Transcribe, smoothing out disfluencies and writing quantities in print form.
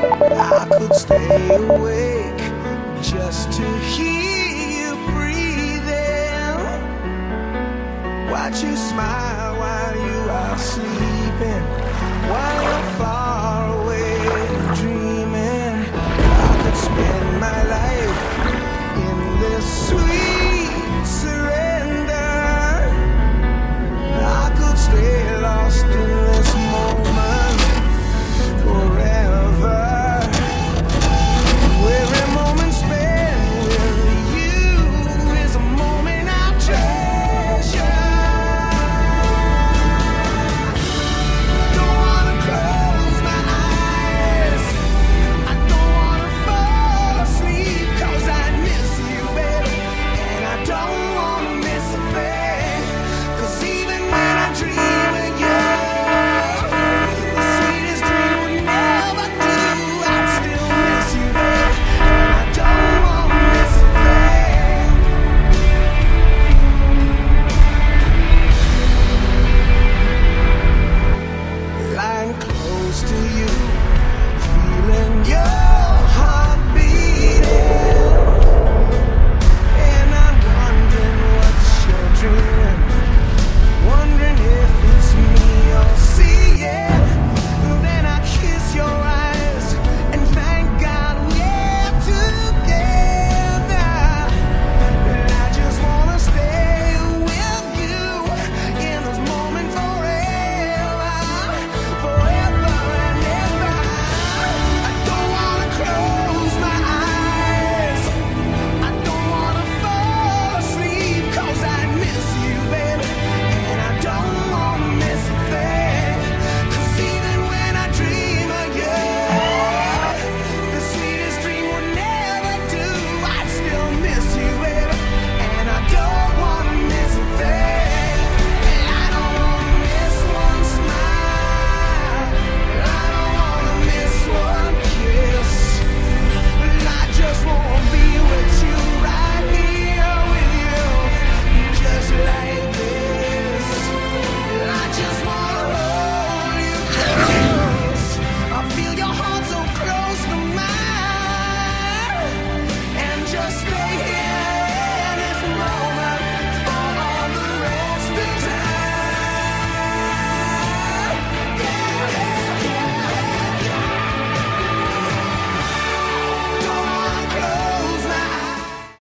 I could stay awake just to hear you breathing. Watch you smile while you are sleeping, while you're far away dreaming. I could spend my life in this sweet surrender. I could stay lost in this moment forever. Every moment spent with you is a moment I treasure. Don't wanna close my eyes, I don't wanna fall asleep, 'cause I miss you, baby, and I don't wanna miss a thing. 'Cause even when I dream of you, the sweetest dream would never do. I'd still miss you, baby, and I don't wanna miss a thing. Lying close to you, feeling your heart beating, and I'm wondering what you're dreaming, wondering if it's me you're seeing. Then I kiss your eyes and thank God we're together. And I just wanna stay with you in this moment forever, forever and ever. I don't wanna close my eyes, I don't wanna fall asleep, 'cause I miss you, baby, and I don't wanna miss a thing. 'Cause even when I dream of you, the sweetest dream will never do. I still miss you, baby, and I don't wanna miss a thing. I don't wanna miss one smile, I don't wanna miss one kiss. I just wanna be with you, right here with you, just like this. I just wanna hold you close. I feel your heart so close to mine, and just stay